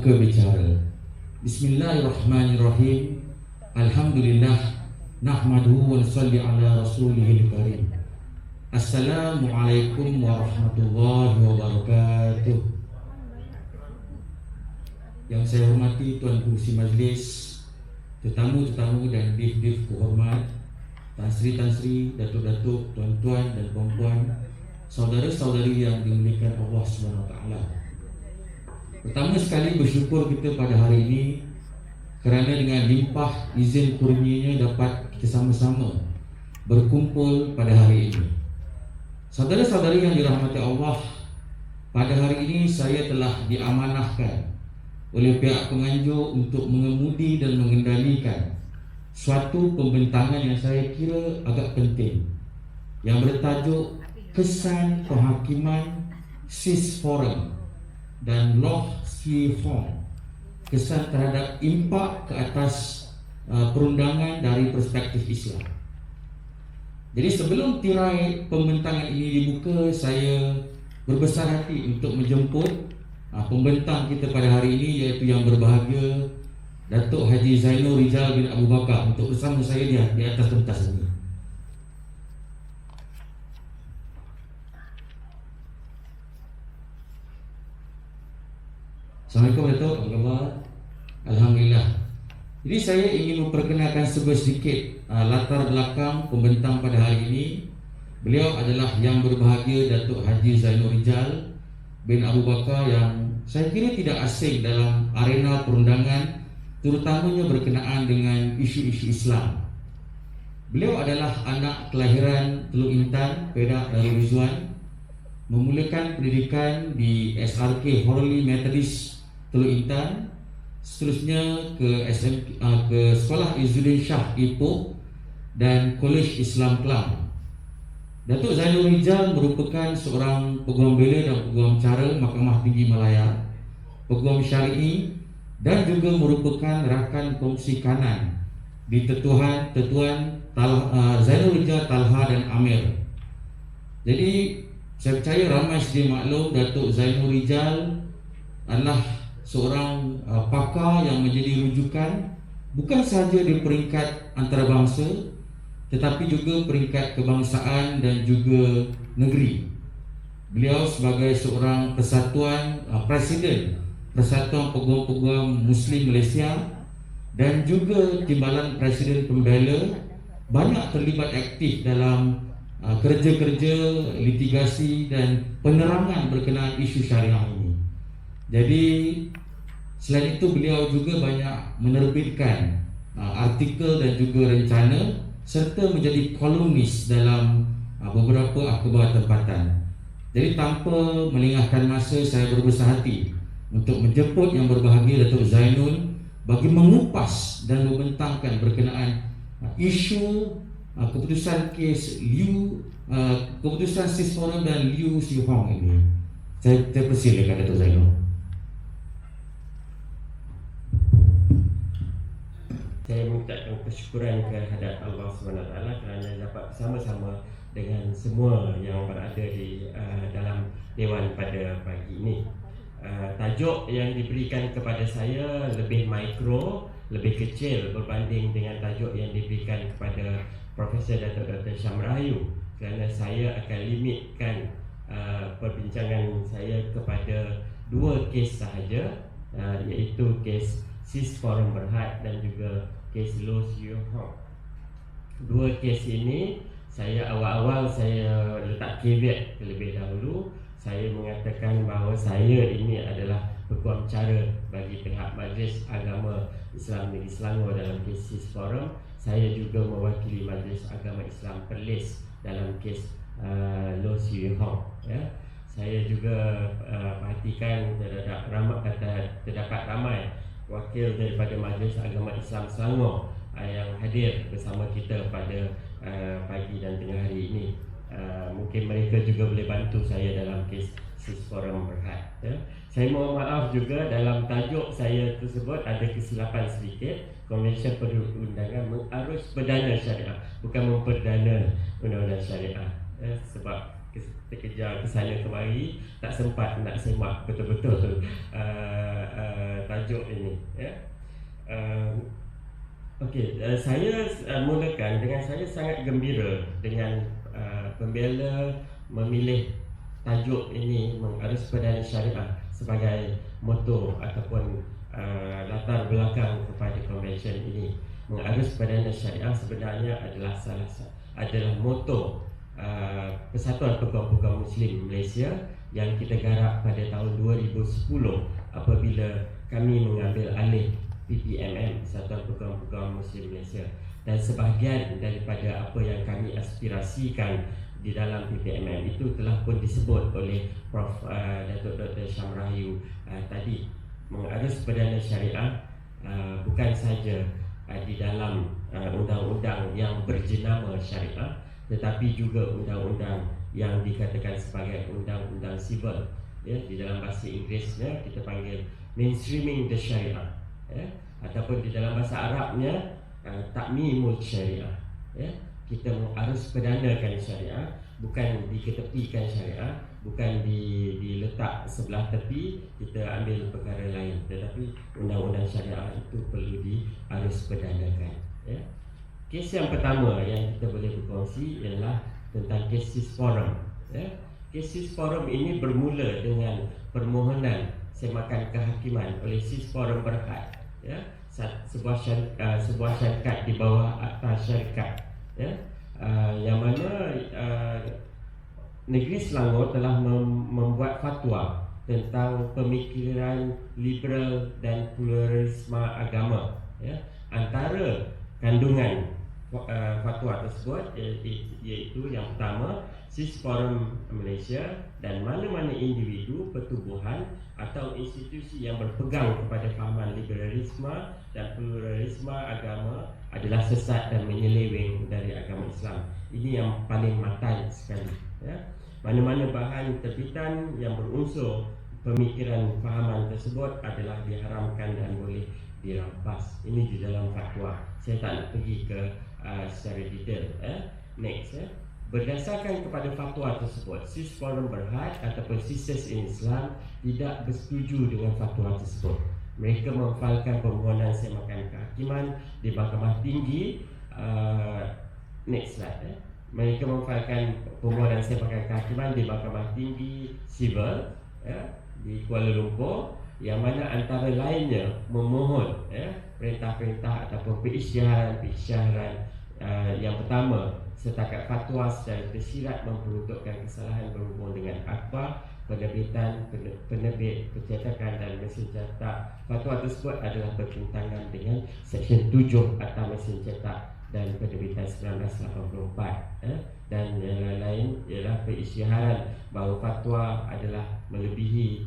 Kebicara. Bismillahirrahmanirrahim. Alhamdulillah. Nahmaduhu wa nusalli ala rasulihil karim. Assalamualaikum warahmatullahi wabarakatuh. Yang saya hormati Tuan Kursi Majlis, tetamu-tetamu dan div-div kehormat, Tan Sri, Datuk-datuk, tuan-tuan dan puan-puan, saudara-saudari yang dimuliakan Allah SWT. Pertama sekali bersyukur kita pada hari ini kerana dengan limpah izin kurnianya dapat kita sama-sama berkumpul pada hari ini. Saudara-saudari yang dirahmati Allah, pada hari ini saya telah diamanahkan oleh pihak penganjur untuk mengemudi dan mengendalikan suatu pembentangan yang saya kira agak penting, yang bertajuk Kesan Penghakiman SIS Forum dan Loh Si Hong, kesan terhadap impak ke atas perundangan dari perspektif Islam. Jadi sebelum tirai pembentangan ini dibuka, saya berbesar hati untuk menjemput pembentang kita pada hari ini, iaitu yang berbahagia Datuk Haji Zainul Rijal bin Abu Bakar, untuk bersama saya di atas pentas ini. Assalamualaikum Datuk, apa khabar? Alhamdulillah. Jadi saya ingin memperkenalkan sedikit latar belakang pembentang pada hari ini. Beliau adalah yang berbahagia Datuk Haji Zainul Rijal bin Abu Bakar, yang saya kira tidak asing dalam arena perundangan, terutamanya berkenaan dengan isu-isu Islam. Beliau adalah anak kelahiran Teluk Intan, Perak Darul Rizwan, memulakan pendidikan di SRK Horli Methodist Teluk Intan, seterusnya ke Sekolah Izzuddin Shah Ipoh dan Kolej Islam Kelang. Datuk Zainul Rijal merupakan seorang peguam bela dan peguam cara Mahkamah Tinggi Malaya, peguam syar'i, dan juga merupakan rakan kongsi kanan di Tetuan Zainul Rijal, Talha dan Amir. Jadi saya percaya ramai sedia maklum Datuk Zainul Rijal adalah seorang pakar yang menjadi rujukan bukan sahaja di peringkat antarabangsa, tetapi juga peringkat kebangsaan dan juga negeri. Beliau sebagai seorang Presiden Persatuan Peguam-Peguam Muslim Malaysia dan juga Timbalan Presiden Pembela, banyak terlibat aktif dalam kerja-kerja litigasi dan penerangan berkenaan isu syariah ini. Jadi selain itu beliau juga banyak menerbitkan artikel dan juga rencana, serta menjadi kolumnis dalam beberapa akhbar tempatan. Jadi tanpa melengahkan masa, saya berbesar hati untuk menjemput yang berbahagia Datuk Zainul bagi mengupas dan membentangkan berkenaan isu keputusan kes keputusan SIS Forum dan Liu Si Hong ini. Saya persilakan Datuk Zainul. Saya mengucapkan kesyukuran kehadrat Allah SWT kerana dapat bersama-sama dengan semua yang berada di dalam Dewan pada pagi ini. Tajuk yang diberikan kepada saya lebih mikro, lebih kecil berbanding dengan tajuk yang diberikan kepada Profesor Datuk Dr. Syam Rahayu, kerana saya akan limitkan perbincangan saya kepada dua kes sahaja, iaitu kes SIS Forum Berhad dan juga kes Loh Si Hong. Dua kes ini awal-awal saya letak caveat terlebih dahulu. Saya mengatakan bahawa saya ini adalah peguam cara bagi pihak Majlis Agama Islam Negeri Selangor dalam kes SIS Forum. Saya juga mewakili Majlis Agama Islam Perlis dalam kes Loh Si Hong. Saya juga perhatikan terdapat ramai wakil daripada Majlis Agama Islam Selangor yang hadir bersama kita pada pagi dan tengah hari ini. Mungkin mereka juga boleh bantu saya dalam kes SIS Forum Berhad. Saya mohon maaf juga dalam tajuk saya tersebut ada kesilapan sedikit. Konvensyen Perundangan mengarus perdana syariah, bukan memperdana undang-undang syariah. Sebab terkejar ke sana kemari, tak sempat nak semak betul-betul tajuk ini, ya. Saya mulakan dengan saya sangat gembira dengan pembela memilih tajuk ini, mengarus perdana syariah sebagai moto ataupun latar belakang kepada konvensyen ini. Mengarus perdana syariah sebenarnya adalah moto Persatuan Peguam-Peguam Muslim Malaysia yang kita garap pada tahun 2010 apabila kami mengambil alih PPMM, Persatuan Peguam-Peguam Muslim Malaysia. Dan sebahagian daripada apa yang kami aspirasikan di dalam PPMM itu telah pun disebut oleh Prof. Datuk Dr. Syamrahayu tadi. Mengarus perdana syariah bukan saja di dalam undang-undang yang berjenama syariah, tetapi juga undang-undang yang dikatakan sebagai undang-undang sivil, ya. Di dalam bahasa Inggerisnya kita panggil mainstreaming the syariah, ya. Ataupun di dalam bahasa Arabnya takmimul syariah, ya. Kita harus perdanakan syariah, bukan diketepikan syariah, bukan diletak sebelah tepi kita ambil perkara lain, tetapi undang-undang syariah itu perlu harus perdanakan, ya. Kes yang pertama yang kita boleh berkongsi ialah tentang kes SIS Forum, ya. Kes SIS Forum ini bermula dengan permohonan semakan kehakiman oleh SIS Forum Berhad, ya. Sebuah syarikat di bawah Akta Syarikat, ya. Yang mana Negeri Selangor telah membuat fatwa tentang pemikiran liberal dan pluralisme agama, ya. Antara kandungan fatwa tersebut iaitu yang pertama, SIS Forum Malaysia dan mana-mana individu, pertubuhan atau institusi yang berpegang kepada fahaman liberalisme dan pluralisme agama adalah sesat dan menyeleweng dari agama Islam. Ini yang paling matan sekali, ya. Mana-mana bahan terbitan yang berunsur pemikiran fahaman tersebut adalah diharamkan dan boleh dirampas. Ini di dalam fatwa. Saya tak nak pergi ke secara detail. Next, ya. Berdasarkan kepada fatwa tersebut, SIS Forum Berhad ataupun SISES in Islam tidak bersetuju dengan fatwa tersebut. Mereka memfailkan permohonan semakan kehakiman di Mahkamah Tinggi. Next slide, ya. Mereka memfailkan permohonan semakan kehakiman di Mahkamah Tinggi Sivil, ya, di Kuala Lumpur, yang mana antara lainnya memohon, ya, perintah-perintah ataupun pengisytiharan yang pertama, setakat fatwa secara tersirat memperuntukkan kesalahan berhubung dengan akhbar, penerbitan, penerbit, percetakan dan mesin cetak. Fatwa tersebut adalah bertentangan dengan Seksyen 7 Akta Mesin Cetak dan Penerbitan 1984, dan yang lain-lain ialah pengisytiharan bahawa fatwa adalah melebihi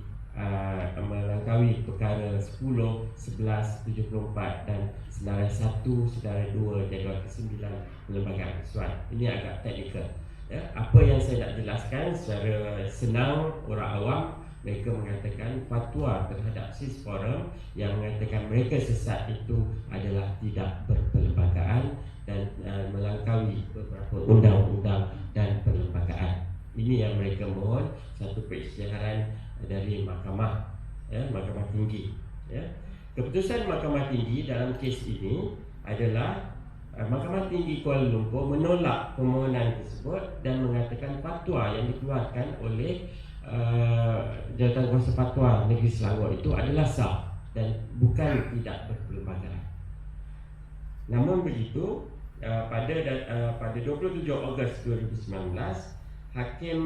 melangkaui perkara 10, 11, 74 dan senarai 1, senarai 2 jadual ke-9 Perlembagaan Kesuan. Ini agak teknikal, ya. Apa yang saya nak jelaskan secara senang orang awam, mereka mengatakan fatwa terhadap SIS Forum yang mengatakan mereka sesat itu adalah tidak berperlembagaan dan melangkaui beberapa undang-undang dan perlembagaan. Ini yang mereka mohon, satu pengisytiharan dari Mahkamah, ya, Mahkamah Tinggi, ya. Keputusan Mahkamah Tinggi dalam kes ini adalah Mahkamah Tinggi Kuala Lumpur menolak permohonan tersebut dan mengatakan fatwa yang dikeluarkan oleh Jawatankuasa Fatwa Negeri Selangor itu adalah sah dan bukan tidak berperlembagaan. Namun begitu, pada 27 Ogos 2019, Hakim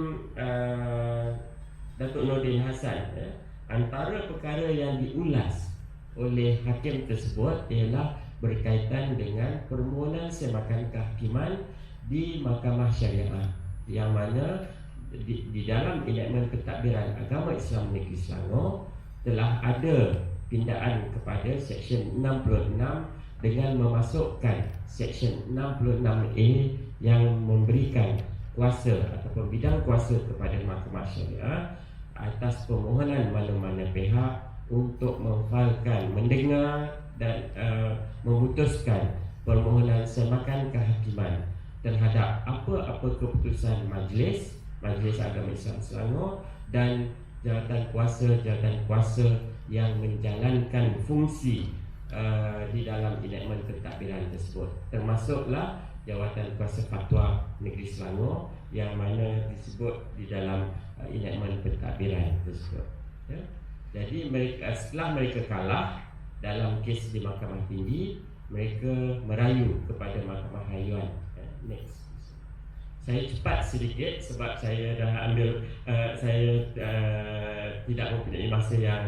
Datuk Nordin Hassan, ya, antara perkara yang diulas oleh hakim tersebut ialah berkaitan dengan permohonan semakan kehakiman di Mahkamah Syariah, yang mana di dalam enakmen pentadbiran agama Islam Negeri Selangor telah ada pindaan kepada Seksyen 66 dengan memasukkan Seksyen 66A yang memberikan kuasa ataupun bidang kuasa kepada Mahkamah Syariah atas permohonan mana-mana pihak untuk memfailkan, mendengar dan memutuskan permohonan semakan kehakiman terhadap apa-apa keputusan majlis Majlis Agama Islam Selangor dan jawatan kuasa yang menjalankan fungsi di dalam enakmen pentadbiran tersebut, termasuklah jawatan kuasa fatwa negeri Selangor yang mana disebut di dalam enakmen pentadbiran tersebut, ya. Jadi mereka, setelah mereka kalah dalam kes di Mahkamah Tinggi, mereka merayu kepada Mahkamah Rayuan. Next. Saya cepat sedikit sebab saya dah ambil saya tidak mempunyai masa yang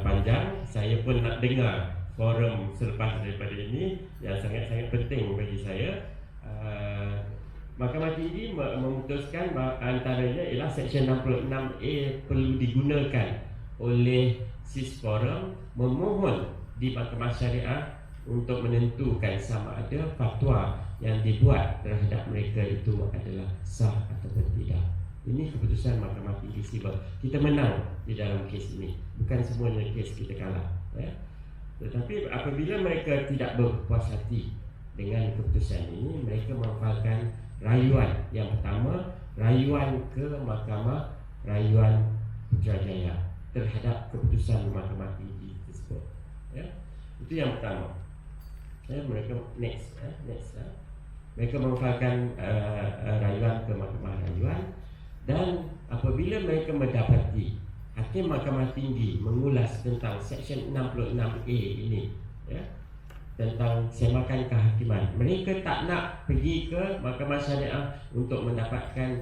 panjang. Saya pun nak dengar forum selepas daripada ini yang sangat-sangat penting bagi saya. Mahkamah Tinggi memutuskan bahawa antaranya ialah Seksyen 66A perlu digunakan oleh SIS Forum memohon di Mahkamah Syariah untuk menentukan sama ada fatwa yang dibuat terhadap mereka itu adalah sah ataupun tidak. Ini keputusan Mahkamah Tinggi Sivil. Kita menang di dalam kes ini. Bukan semuanya kes kita kalah, ya. Tetapi apabila mereka tidak berpuas hati dengan keputusan ini, mereka menghafalkan rayuan. Yang pertama, rayuan ke Mahkamah Rayuan Putrajaya terhadap keputusan Mahkamah Tinggi tersebut, ya. Itu yang pertama, ya. Mereka next. Mereka menghafalkan rayuan ke Mahkamah Rayuan. Dan apabila mereka mendapati Hakim Mahkamah Tinggi mengulas tentang Seksyen 66A ini, ya, tentang semakan kehakiman, mereka tak nak pergi ke Mahkamah Syariah untuk mendapatkan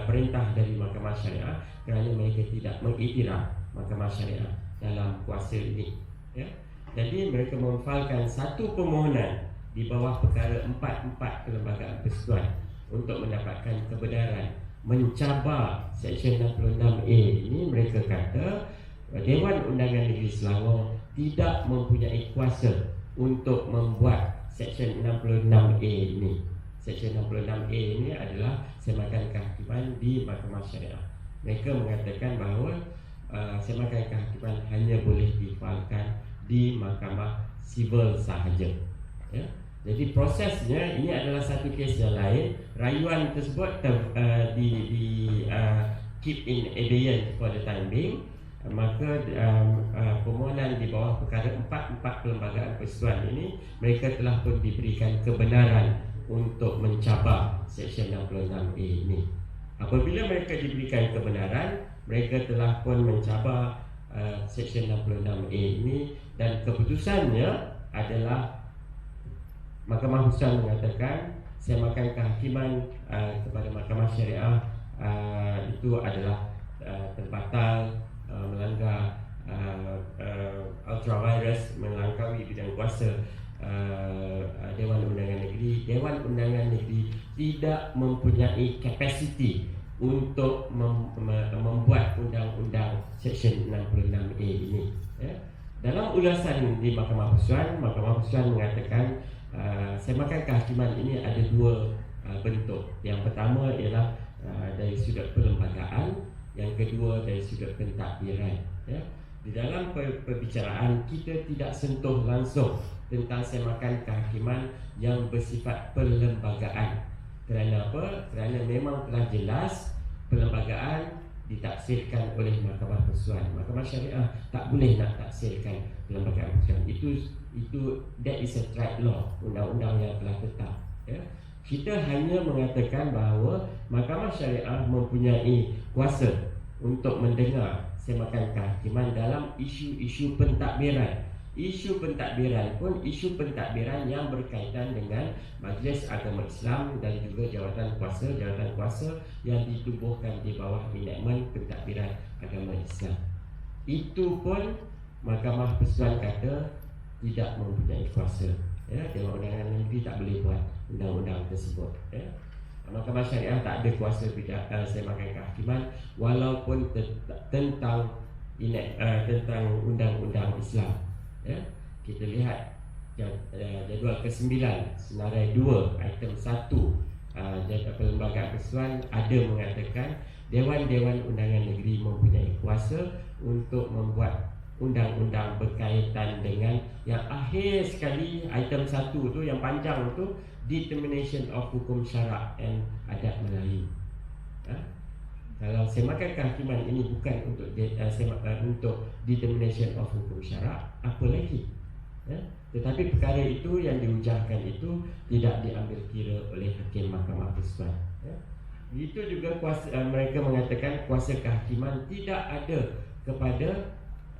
perintah dari Mahkamah Syariah kerana mereka tidak mengiktiraf Mahkamah Syariah dalam kuasa ini, ya. Jadi mereka memfalkan satu permohonan di bawah perkara 44 Perlembagaan Persekutuan untuk mendapatkan kebenaran mencabar Seksyen 66A ini. Mereka kata Dewan Undangan Negeri Selangor tidak mempunyai kuasa untuk membuat Seksyen 66A ini. Seksyen 66A ini adalah semakan kehakiman di Mahkamah Syariah. Mereka mengatakan bahawa semakan kehakiman hanya boleh difalkan di Mahkamah Sivil sahaja, ya. Jadi prosesnya ini adalah satu kes yang lain. Rayuan tersebut keep in abeyance for the time being. Maka permohonan di bawah perkara 44 Perlembagaan Persekutuan ini, mereka telah pun diberikan kebenaran untuk mencabar Seksyen 66A ini. Apabila mereka diberikan kebenaran, mereka telah pun mencabar Seksyen 66A ini, dan keputusannya adalah Mahkamah Khususan mengatakan semakan kehakiman kepada Mahkamah Syariah itu adalah terbatal, melanggar ultravirus, melangkaui bidang kuasa Dewan Undangan Negeri. Dewan Undangan Negeri tidak mempunyai kapasiti untuk membuat undang-undang Seksyen 66A ini, ya. Dalam ulasan di Mahkamah Khususan mengatakan semakan kehakiman ini ada dua bentuk. Yang pertama ialah dari sudut perlembagaan, yang kedua dari sudut pentadbiran, ya. Di dalam perbicaraan kita tidak sentuh langsung tentang semakan kehakiman yang bersifat perlembagaan. Kerana apa? Kerana memang telah jelas perlembagaan ditafsirkan oleh Mahkamah Persekutuan. Mahkamah Syariah tak boleh nak tafsirkan perlembagaan persekutuan. Itu that is a tried law, undang-undang yang telah tetap, ya. Kita hanya mengatakan bahawa Mahkamah Syariah mempunyai kuasa untuk mendengar semakan kehakiman dalam isu-isu pentadbiran. Isu pentadbiran pun isu pentadbiran yang berkaitan dengan Majlis Agama Islam dan juga jawatan kuasa yang ditubuhkan di bawah enakmen pentadbiran agama Islam. Itu pun Mahkamah Persekutuan kata tidak mempunyai kuasa, ya. Dewan Undangan Negeri tak boleh buat undang-undang tersebut, ya. Mahkamah Syariah tak ada kuasa semakan kehakiman walaupun tentang undang-undang Islam, ya. Kita lihat jadual ke-9 senarai 2 item 1 Perlembagaan Persekutuan ada mengatakan Dewan-Dewan Undangan Negeri mempunyai kuasa untuk membuat undang-undang berkaitan dengan yang akhir sekali item 1 tu, yang panjang tu, Determination of Hukum Syarak and Adat Melayu. Kalau semakan kehakiman ini bukan untuk untuk determination of hukum syarak, apa lagi? Tetapi perkara itu yang diujarkan itu tidak diambil kira oleh hakim Mahkamah Persekutuan. Itu juga mereka mengatakan kuasa kehakiman tidak ada kepada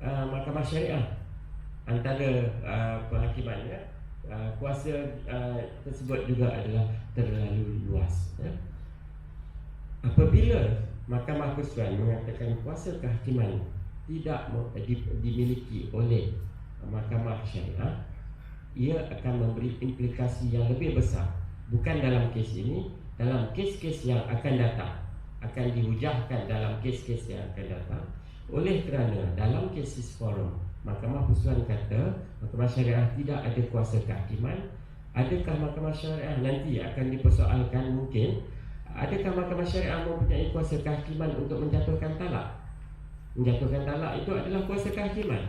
Mahkamah Syariah. Antara penghakimannya, kuasa tersebut juga adalah terlalu luas. Apabila Mahkamah Persekutuan mengatakan kuasa kehakiman tidak dimiliki oleh Mahkamah Syariah, ia akan memberi implikasi yang lebih besar. Bukan dalam kes ini, dalam kes-kes yang akan datang, akan dihujahkan dalam kes-kes yang akan datang. Oleh kerana dalam cases forum, Mahkamah Persekutuan kata Mahkamah Syariah tidak ada kuasa kehakiman. Adakah Mahkamah Syariah nanti akan dipersoalkan mungkin? Adakah Mahkamah Syariah mempunyai kuasa kehakiman untuk menjatuhkan talak? Menjatuhkan talak itu adalah kuasa kehakiman.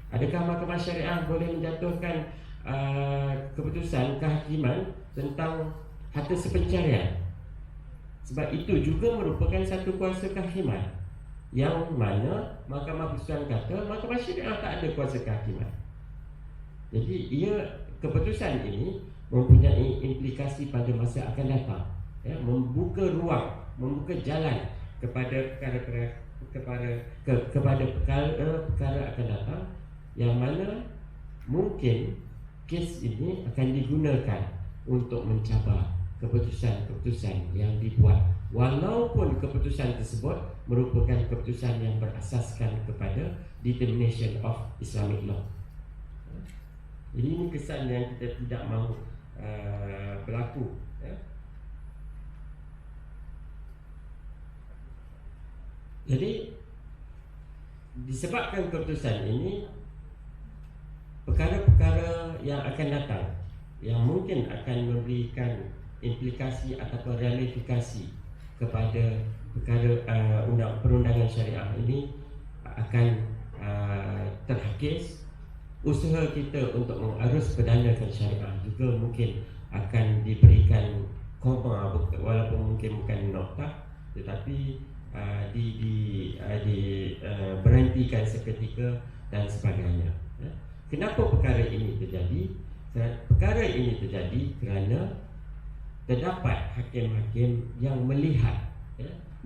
Adakah Mahkamah Syariah boleh menjatuhkan keputusan kehakiman tentang harta sepencarian? Sebab itu juga merupakan satu kuasa kehakiman, yang mana Mahkamah Persekutuan kata Mahkamah Syariah tak ada kuasa kehakiman. Jadi keputusan ini mempunyai implikasi pada masa akan datang, membuka ruang, membuka jalan kepada perkara akan datang, yang mana mungkin kes ini akan digunakan untuk mencabar keputusan-keputusan yang dibuat, walaupun keputusan tersebut merupakan keputusan yang berasaskan kepada determination of Islamic law. Jadi ini kesan yang kita tidak mahu berlaku. Jadi disebabkan keputusan ini, perkara-perkara yang akan datang yang mungkin akan memberikan implikasi ataupun ramifikasi kepada perkara perundangan syariah ini akan terhakis. Usaha kita untuk mengarus perdanakan syariah juga mungkin akan diberikan koma, walaupun mungkin bukan noktah, tetapi berhentikan seketika dan sebagainya. Kenapa perkara ini terjadi? Perkara ini terjadi kerana terdapat hakim-hakim yang melihat,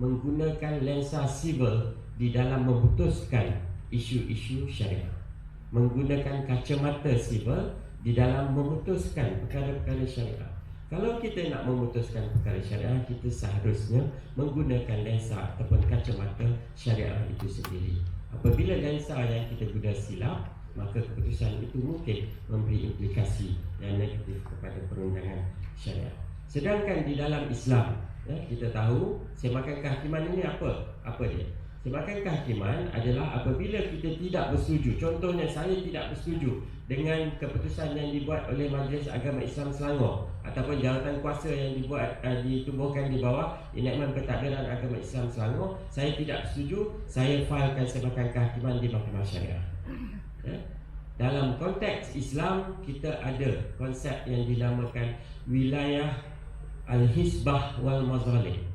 menggunakan lensa sivil di dalam memutuskan isu-isu syariah, menggunakan kacamata sivil di dalam memutuskan perkara-perkara syariah. Kalau kita nak memutuskan perkara syariah, kita seharusnya menggunakan lensa ataupun kacamata syariah itu sendiri. Apabila lensa yang kita guna silap, maka keputusan itu mungkin memberi implikasi yang negatif kepada perundangan syariah. Sedangkan di dalam Islam, kita tahu semakan kehakiman ini apa dia? Semakan kehakiman adalah apabila kita tidak bersetuju. Contohnya, saya tidak bersetuju dengan keputusan yang dibuat oleh Majlis Agama Islam Selangor ataupun jawatan kuasa yang ditubuhkan di bawah Enakmen Pentadbiran Agama Islam Selangor. Saya tidak setuju, saya filekan semakan kehakiman di Mahkamah Syariah. Dalam konteks Islam, kita ada konsep yang dinamakan wilayah al-hisbah wal mazalim.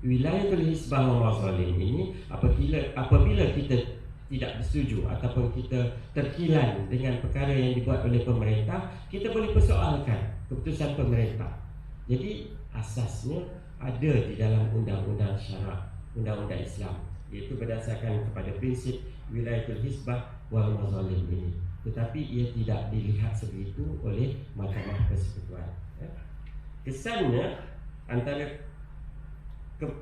Wilayah al-hisbah wal mazalim ini apabila kita tidak bersetuju ataupun kita terkilan dengan perkara yang dibuat oleh pemerintah, kita boleh persoalkan keputusan pemerintah. Jadi asasnya ada di dalam undang-undang syarak, undang-undang Islam, iaitu berdasarkan kepada prinsip wilayatul hisbah wal mazalim ini. Tetapi ia tidak dilihat sebegitu oleh Mahkamah Persekutuan. Kesannya, antara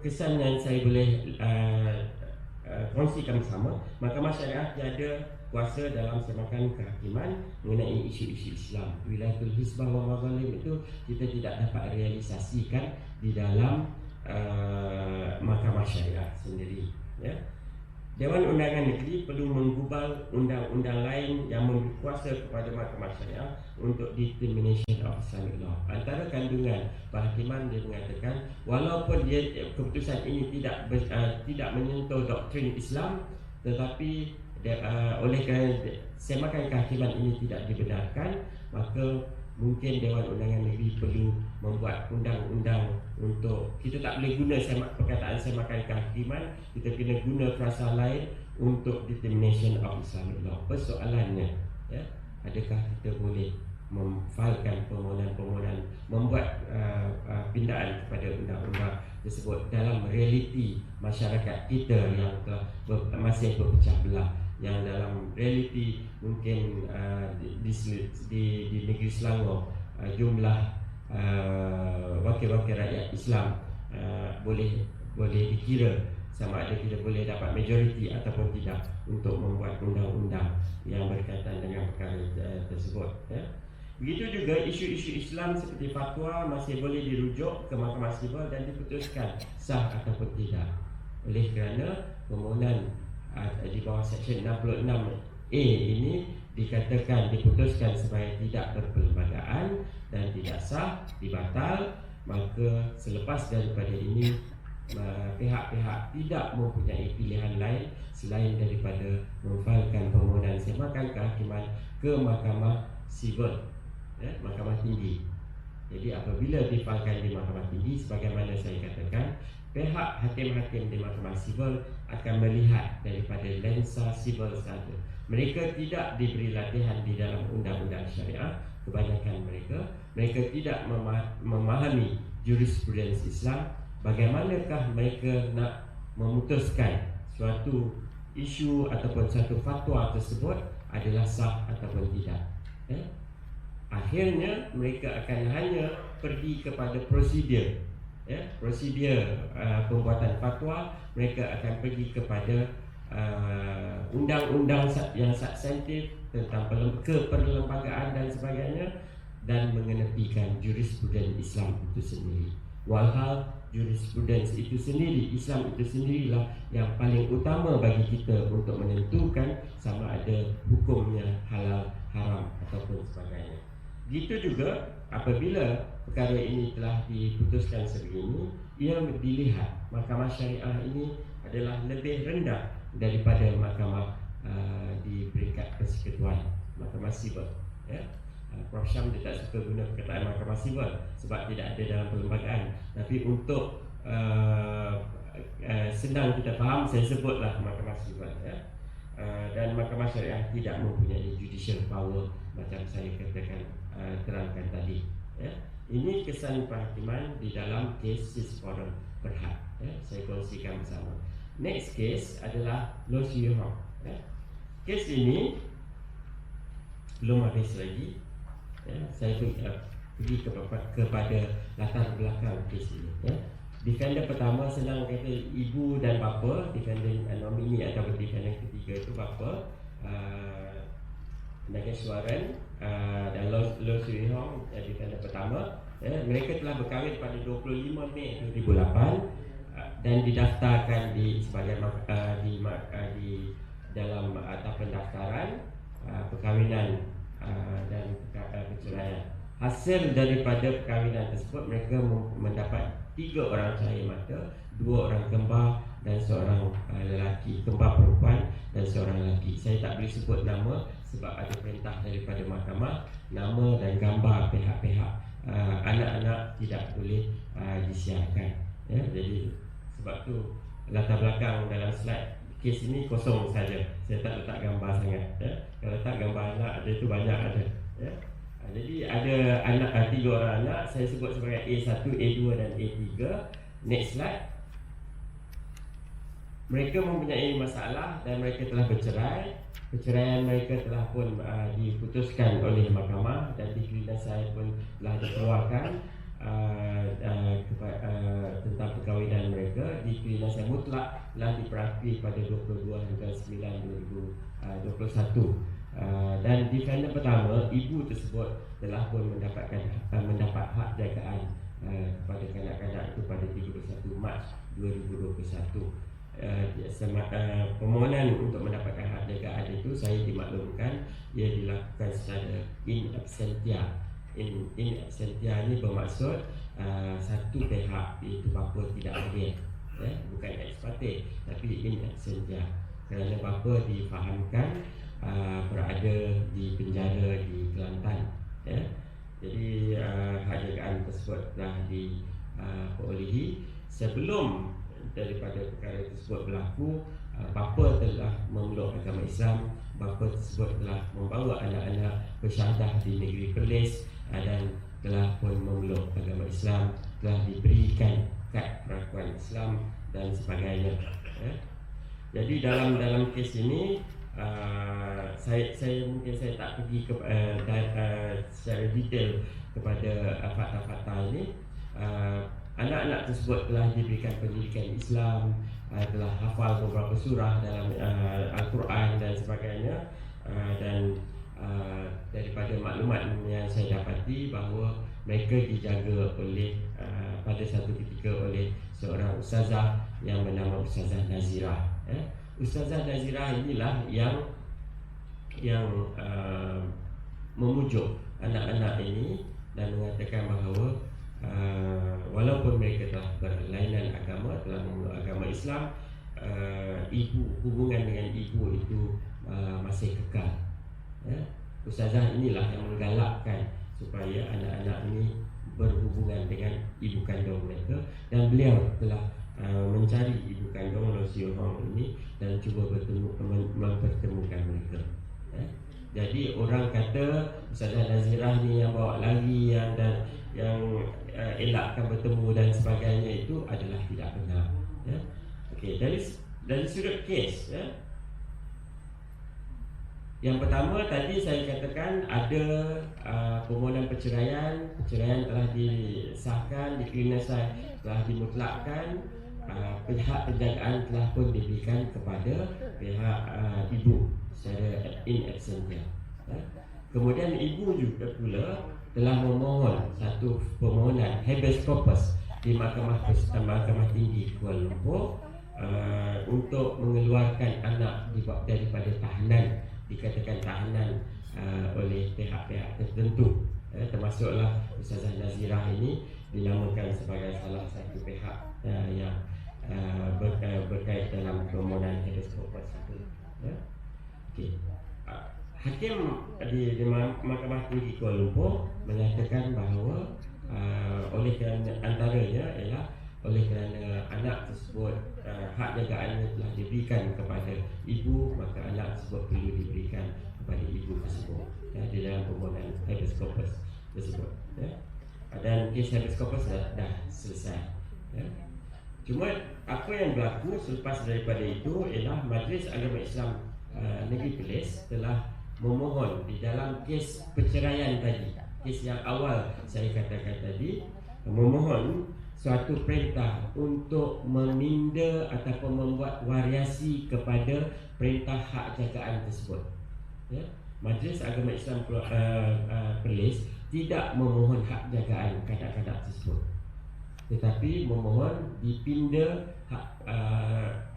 kesan yang saya boleh kongsikan bersama, Mahkamah Syariah tiada kuasa dalam semakan kehakiman mengenai isu-isu Islam. Wilayatul hisbah wal mazalim itu kita tidak dapat realisasikan di dalam Mahkamah Syariah sendiri. Dewan Undangan Negeri perlu menggubal undang-undang lain yang memberi kuasa kepada Mahkamah Syariah untuk determination of Islamic law. Antara kandungan penghakiman, dia mengatakan walaupun keputusan ini tidak menyentuh doktrin Islam, tetapi oleh kerana semakan kehakiman ini tidak dibenarkan, maka mungkin Dewan Undangan Negeri perlu membuat undang-undang untuk kita tak boleh guna perkataan semakan kehakiman, kita kena guna frasa lain untuk determination of Islamic law. Persoalannya, ya, adakah kita boleh memfailkan permohonan-permohonan membuat pindaan kepada undang-undang tersebut dalam realiti masyarakat kita yang telah masih berpecah belah, yang dalam realiti mungkin di negeri Selangor jumlah wakil-wakil rakyat Islam boleh dikira sama ada kita boleh dapat majoriti ataupun tidak untuk membuat undang-undang yang berkaitan dengan perkara tersebut, ya. Begitu juga isu-isu Islam seperti fatwa masih boleh dirujuk ke Mahkamah Sivil dan diputuskan sah ataupun tidak. Oleh kerana permohonan di bawah Seksyen 66A ini diputuskan sebagai tidak berperlembagaan dan tidak sah, dibatal, maka selepas daripada ini pihak-pihak tidak mempunyai pilihan lain selain daripada memfailkan permohonan semakan kehakiman ke Mahkamah Sivil, ya, Mahkamah Tinggi. Jadi apabila difailkan di Mahkamah Tinggi, sebagaimana saya katakan, pihak hakim-hakim di Mahkamah Sivil akan melihat daripada lensa sivil sahaja. Mereka tidak diberi latihan di dalam undang-undang syariah. Kebanyakan mereka tidak memahami jurisprudens Islam. Bagaimanakah mereka nak memutuskan suatu isu ataupun satu fatwa tersebut adalah sah ataupun tidak, ya? Akhirnya mereka akan hanya pergi kepada prosedur, ya, prosedur pembuatan fatwa. Mereka akan pergi kepada undang-undang yang substantif tentang keperlembagaan dan sebagainya, dan mengenepikan jurisprudens Islam itu sendiri. Walhal jurisprudens itu sendiri, Islam itu sendirilah yang paling utama bagi kita untuk menentukan sama ada hukumnya halal, haram ataupun sebagainya. Begitu juga apabila perkara ini telah diputuskan sebegini, ia dilihat mahkamah syariah ini adalah lebih rendah daripada mahkamah di peringkat persekutuan, mahkamah sivil, ya. Prof Syam dia tak suka guna perkataan mahkamah sivil sebab tidak ada dalam perlembagaan. Tapi untuk senang kita faham, saya sebutlah mahkamah sivil, ya. Dan mahkamah syariah tidak mempunyai judicial power macam saya katakan terangkan tadi, ya. Ini kesan perhakiman di dalam kes Sis Forum Berhad, ya. Saya kongsikan bersama. Next case adalah Loh Swee Hong, ya. Kes ini belum habis lagi, ya. Saya pergi kepada latar belakang kes ini, ya. Defendant pertama senang kata ibu dan bapa, defendant nomini atau defendant ketiga itu bapa, Nagesh Warren dan Loh Swee Hong, defendant pertama, ya. Mereka telah berkahwin pada 25 Mei 2008 dan didaftarkan sebagai di dalam atap pendaftaran perkahwinan dan perceraian. Hasil daripada perkahwinan tersebut, mereka mendapat 3 orang cahaya mata, 2 orang kembar dan seorang lelaki, kembar perempuan dan seorang lelaki. Saya tak boleh sebut nama sebab ada perintah daripada mahkamah, nama dan gambar pihak-pihak anak-anak tidak boleh disiarkan, ya. Jadi sebab tu latar belakang dalam slide kes ini kosong saja. Saya tak letak gambar sangat, ya. Kalau letak gambar anak ada tu banyak ada, ya. Jadi ada anak 3 orang anak, saya sebut sebagai A1, A2 dan A3. Next slide. Mereka mempunyai masalah dan mereka telah bercerai. Perceraian mereka telah pun diputuskan oleh mahkamah dan dekri nasihat pun telah dikeluarkan tentang perkahwinan mereka. Dekri nasihat mutlak telah diperakui pada 22 hingga 9 2021. Dan defendant pertama, ibu tersebut telah pun mendapat hak jagaan kepada kanak-kanak itu pada 31 Mac 2021. Permohonan untuk mendapatkan hak jagaan itu saya dimaklumkan ia dilakukan secara in absentia. In absentia ini bermaksud satu pihak iaitu bapa tidak hadir, ya, bukan ex parte tapi in absentia, kerana bapa difahamkan berada di penjara di Kelantan, ya. Jadi hak jagaan tersebut telah diperolehi. Sebelum daripada perkara tersebut berlaku, bapa telah memeluk agama Islam, bapa tersebut telah membawa anak-anak bersyahadah di negeri Perlis dan telah pun memeluk agama Islam, telah diberikan kad pengakuan Islam dan sebagainya. Jadi dalam kes ini saya mungkin tak pergi secara detail kepada fakta-fakta ini. Anak-anak tersebut telah diberikan pendidikan Islam, telah hafal beberapa surah dalam Al-Quran dan sebagainya, dan daripada maklumat yang saya dapati bahawa mereka dijaga oleh pada satu ketika oleh seorang ustazah yang bernama Ustazah Nazirah. Ustazah Nazirah inilah yang memujuk anak-anak ini dan mengatakan bahawa walaupun mereka telah berlainan agama, telah memeluk agama Islam, hubungan dengan ibu itu masih kekal. Ustazah inilah yang menggalakkan supaya anak-anak ini berhubungan dengan ibu kandung mereka, dan beliau telah mencari ibu kandung Nur Siohong ini dan cuba mempertemukan mereka. Jadi orang kata Ustazah Nazirah ni yang bawa lari, yang elakkan bertemu dan sebagainya, itu adalah tidak benar. Okey, dari sudut kes, yang pertama tadi saya katakan ada permohonan perceraian telah disahkan, diklinasai, telah dimutlakkan, pihak penjagaan telah pun diberikan kepada pihak ibu secara in absentia. Kemudian ibu juga pula telah memohon satu permohonan habeas corpus di Mahkamah Tinggi Kuala Lumpur untuk mengeluarkan anak daripada tahanan, dikatakan tahanan oleh pihak-pihak tertentu, termasuklah Ustazah Nazirah ini dinamakan sebagai salah satu pihak yang berkait dalam permohonan habeas corpus itu. Okey. Hakim di Mahkamah Tinggi Kuala Lumpur menyatakan bahawa oleh kerana antaranya ialah oleh kerana anak tersebut hak jagaannya telah diberikan kepada ibu, maka anak tersebut perlu diberikan kepada ibu tersebut di dalam permohonan habeas corpus tersebut. Dan kes habeas corpus dah selesai. Cuma apa yang berlaku selepas daripada itu ialah Majlis Agama Islam Negeri Perlis telah memohon di dalam kes perceraian tadi, kes yang awal saya katakan tadi, memohon suatu perintah untuk meminda ataupun membuat variasi kepada perintah hak jagaan tersebut. Majlis Agama Islam Perlis tidak memohon hak jagaan kanak-kanak tersebut, tetapi memohon dipinda hak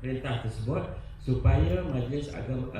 perintah tersebut supaya Majlis Agama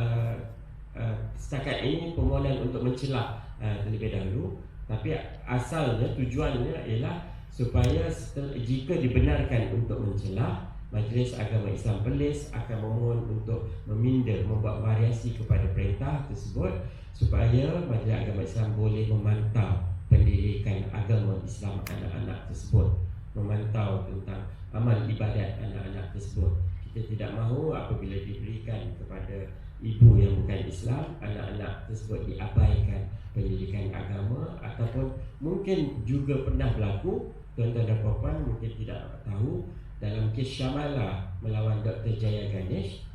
setakat ini permohonan untuk mencelah terlebih dahulu, tapi asalnya tujuannya ialah supaya jika dibenarkan untuk mencelah, Majlis Agama Islam Perlis akan memohon untuk meminda, membuat variasi kepada perintah tersebut supaya Majlis Agama Islam boleh memantau pendidikan agama Islam anak-anak tersebut, memantau tentang amal ibadat anak-anak tersebut. Kita tidak mahu apabila diberikan kepada ibu yang bukan Islam, anak-anak tersebut diabaikan pendidikan agama, ataupun mungkin juga pernah berlaku, tuan-tuan dan puan mungkin tidak tahu, dalam kes Syamala melawan Dr. Jaya Ganesh,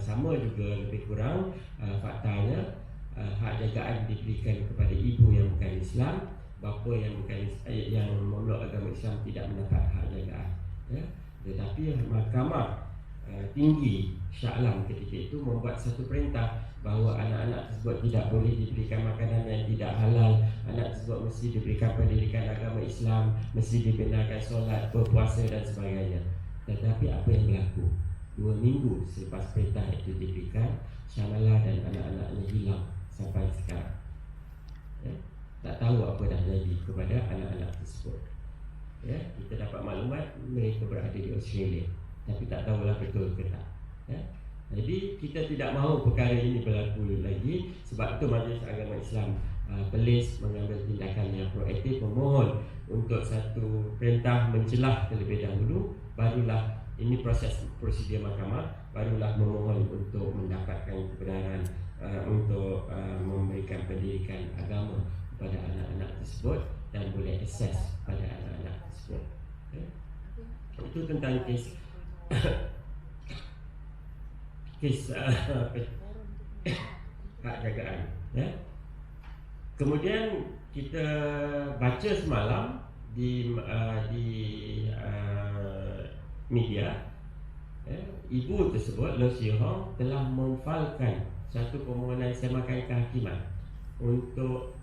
sama juga lebih kurang faktanya, hak jagaan diberikan kepada ibu yang bukan Islam, bapa yang memeluk agama Islam tidak mendapat hak jagaan. Tetapi Mahkamah Tinggi Shah Alam ketika itu membuat satu perintah bahawa anak-anak tersebut tidak boleh diberikan makanan yang tidak halal, anak tersebut mesti diberikan pendidikan agama Islam, mesti dibenarkan solat, berpuasa dan sebagainya. Tetapi apa yang berlaku? 2 minggu selepas perintah itu diberikan, Syamala dan anak-anaknya hilang sampai sekarang. Tak tahu apa dah jadi kepada anak-anak tersebut. Kita dapat maklumat mereka berada di Australia, tapi tak tahulah betul ke tak. Jadi kita tidak mahu perkara ini berlaku lagi. Sebab itu Majlis Agama Islam Perlis mengambil tindakan yang proaktif, memohon untuk satu perintah mencelah terlebih dahulu, barulah ini proses prosedur mahkamah, barulah memohon untuk mendapatkan kebenaran untuk memberikan pendidikan agama kepada anak-anak tersebut dan boleh akses pada anak-anak tersebut. Itu tentang kes hak jagaan. Kemudian kita baca semalam di media, ibu tersebut, Low Siew Hong, telah memfalkan satu permohonan semakan kehakiman untuk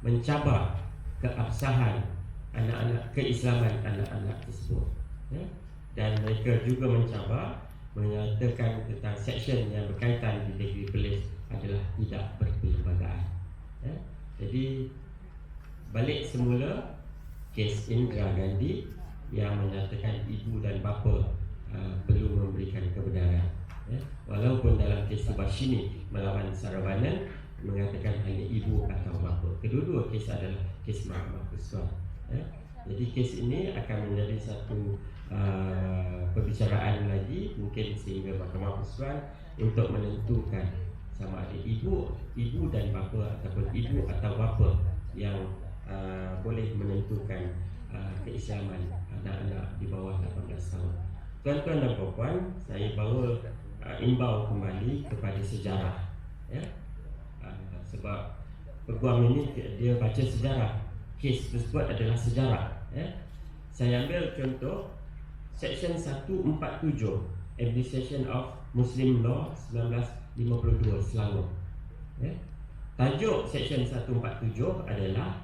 mencabar keabsahan anak-anak, keislaman anak-anak tersebut. Dan mereka juga mencabar, menyatakan tentang seksyen yang berkaitan di Negeri Perlis adalah tidak berperlembagaan. Jadi balik semula kes Indira Gandhi yang menyatakan ibu dan bapa perlu memberikan kebenaran. Walaupun dalam kes Subhashini melawan Saravanan mengatakan hanya ibu atau bapa. Kedua-dua kes adalah kes Mahkamah Persekutuan. Jadi kes ini akan menjadi satu perbicaraan lagi mungkin sehingga Mahkamah Persekutuan untuk menentukan sama ada ibu dan bapa ataupun ibu atau bapa yang boleh menentukan keislaman anak-anak di bawah 18 tahun. Tuan-tuan dan puan-puan, saya bawa imbau kembali kepada sejarah, sebab peguam ini dia baca sejarah. Kes tersebut adalah sejarah. Saya ambil contoh Seksyen 147 Abdication of Muslim Law 1952 Selangor. Tajuk Seksyen 147 adalah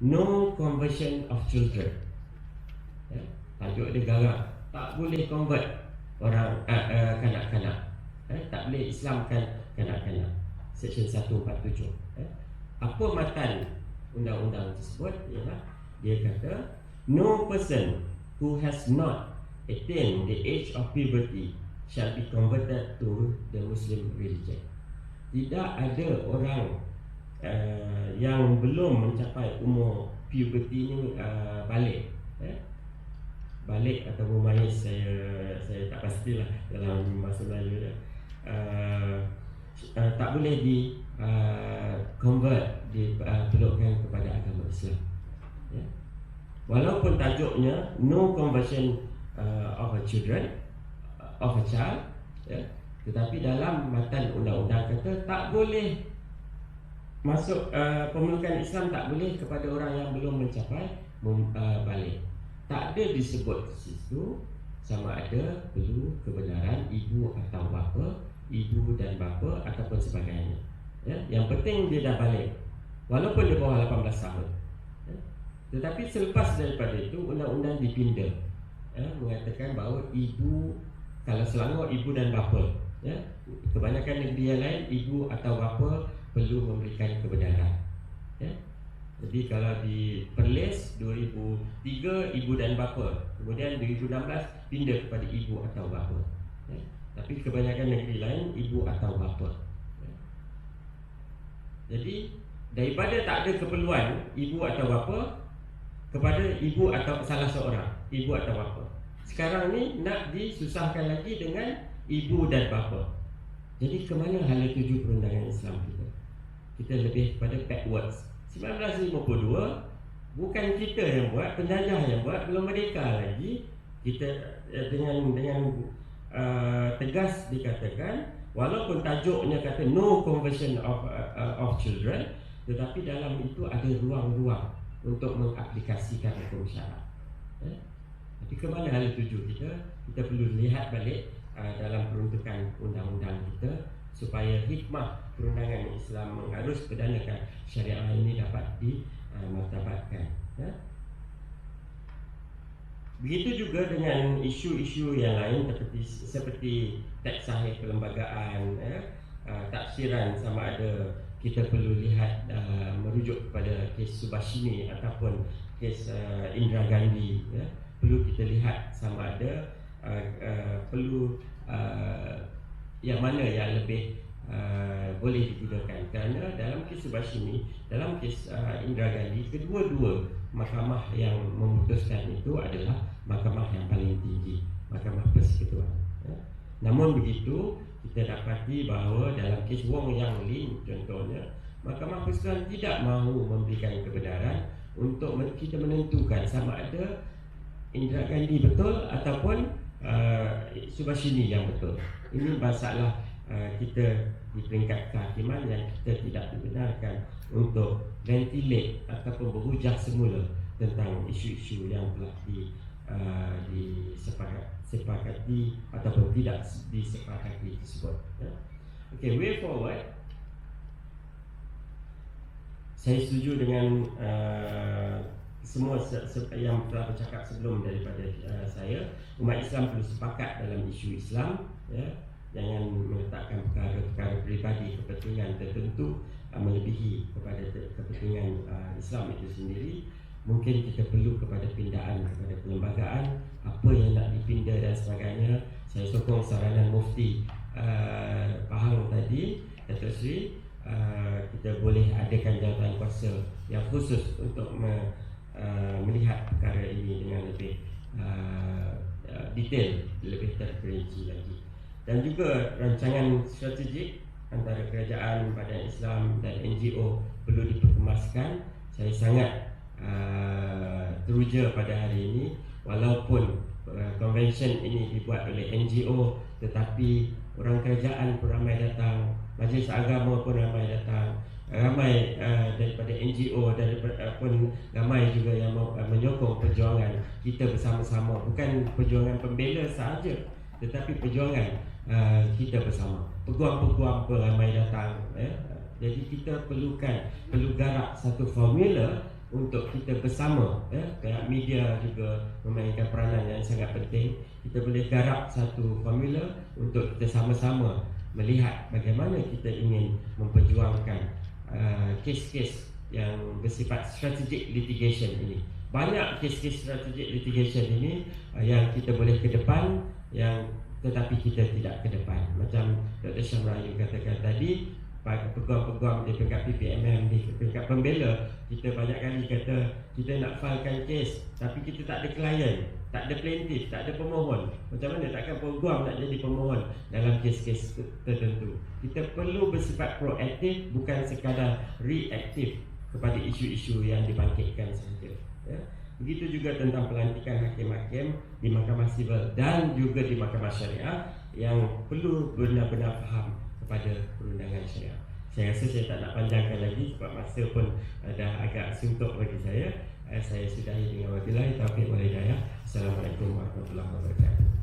No Conversion of Children. Tajuk dia garang, tak boleh convert orang kanak-kanak, tak boleh Islamkan kanak-kanak. Seksyen 147. Apa matan undang-undang tersebut ialah dia kata no person who has not attained the age of puberty shall be converted to the Muslim religion. Tidak ada orang yang belum mencapai umur puberty ni balik. Balik atau memayis, saya tak pastilah dalam bahasa Melayu dia. Tak boleh di convert, dipelukkan kepada agama Islam. Walaupun tajuknya no conversion of a child, tetapi dalam matan undang-undang kata tak boleh masuk pemelukkan Islam, tak boleh kepada orang yang belum mencapai balik. Tak ada disebut di situ sama ada perlu kebenaran ibu atau bapa, ibu dan bapa ataupun sebagainya. Yang penting dia dah balik, walaupun dia bawah 18 tahun. Tetapi selepas daripada itu undang-undang dipinda, mengatakan bahawa ibu, kalau Selangor ibu dan bapa, kebanyakan negeri yang lain ibu atau bapa perlu memberikan kebenaran. Jadi kalau di Perlis 2003 ibu dan bapa, kemudian 2016 pindah kepada ibu atau bapa. Tapi kebanyakan negeri lain ibu atau bapa. Jadi daripada tak ada keperluan ibu atau bapa kepada ibu atau salah seorang, ibu atau bapa. Sekarang ni nak disusahkan lagi dengan ibu dan bapa. Jadi ke mana hala tuju perundangan Islam kita? Kita lebih kepada backwards. 1952 bukan kita yang buat, penjajah yang buat, belum merdeka lagi. Kita dengan tegas dikatakan, walaupun tajuknya kata no conversion of children, tetapi dalam itu ada ruang-ruang untuk mengaplikasikan hukum syarak. Jadi ke mana hala tuju kita? Kita perlu lihat balik dalam peruntukan undang-undang kita supaya hikmah perundangan Islam mengharus perdanakan syariah ini dapat dimartabatkan. Begitu juga dengan isu-isu yang lain seperti teks sahih perlembagaan, tafsiran sama ada kita perlu lihat merujuk kepada kes Subhashini ataupun kes Indira Gandhi. Perlu kita lihat sama ada perlu yang mana yang lebih boleh digunakan. Kerana dalam kes Subashini, dalam kes Indira Gandhi, kedua-dua mahkamah yang memutuskan itu adalah mahkamah yang paling tinggi, Mahkamah Persekutuan. Namun begitu, kita dapati bahawa dalam kes Wong Yang Lin contohnya, Mahkamah Persekutuan tidak mahu memberikan kebenaran untuk kita menentukan sama ada Indira Gandhi betul ataupun Subashini yang betul. Ini masalah kita di peringkat kehakiman yang kita tidak dibenarkan untuk ventilate ataupun berhujah semula tentang isu-isu yang telah disepakati ataupun tidak disepakati tersebut. Okay, way forward. Saya setuju dengan semua yang telah bercakap sebelum daripada saya. Umat Islam perlu sepakat dalam isu Islam, ya. Jangan meletakkan perkara-perkara peribadi, kepentingan tertentu melebihi kepada kepentingan Islam itu sendiri. Mungkin kita perlu kepada pindaan kepada perlembagaan, apa yang nak dipinda dan sebagainya. Saya sokong saranan Mufti Pahang tadi, Datuk Seri, kita boleh adakan jawatan kuasa yang khusus untuk melihat perkara ini dengan lebih detail, lebih terperinci lagi. Dan juga rancangan strategik antara kerajaan, Badan Islam dan NGO perlu diperkemaskan. Saya sangat teruja pada hari ini, walaupun convention ini dibuat oleh NGO, tetapi orang kerajaan pun ramai datang, majlis agama pun ramai datang, ramai daripada NGO dan pun ramai juga yang menyokong perjuangan kita bersama-sama, bukan perjuangan pembela sahaja, tetapi perjuangan kita bersama. Peguam-peguam pun ramai datang, jadi kita perlu garap satu formula untuk kita bersama, pihak media juga memainkan peranan yang sangat penting. Kita boleh garap satu formula untuk kita sama-sama melihat bagaimana kita ingin memperjuangkan kes-kes yang bersifat strategic litigation ini. Banyak kes-kes strategic litigation ini yang kita boleh ke depan, yang tetapi kita tidak ke depan. Macam Dr. Syam Rayu katakan tadi, peguam-peguam di peringkat PPMM, di peringkat pembela, kita banyak kali kata kita nak filekan kes, tapi kita tak ada klien, tak ada plaintiff, tak ada pemohon. Macam mana takkan peguam nak jadi pemohon dalam kes-kes tertentu? Kita perlu bersifat proaktif, bukan sekadar reaktif kepada isu-isu yang dibangkitkan sahaja. Begitu juga tentang pelantikan hakim-hakim di Mahkamah Sivil dan juga di Mahkamah Syariah yang perlu benar-benar faham kepada perundangan syariah. Saya rasa saya tak nak panjangkan lagi sebab masa pun dah agak suntuk bagi saya. Saya sudahi dengan wabillahi taufiq wal hidayah. Assalamualaikum warahmatullahi wabarakatuh.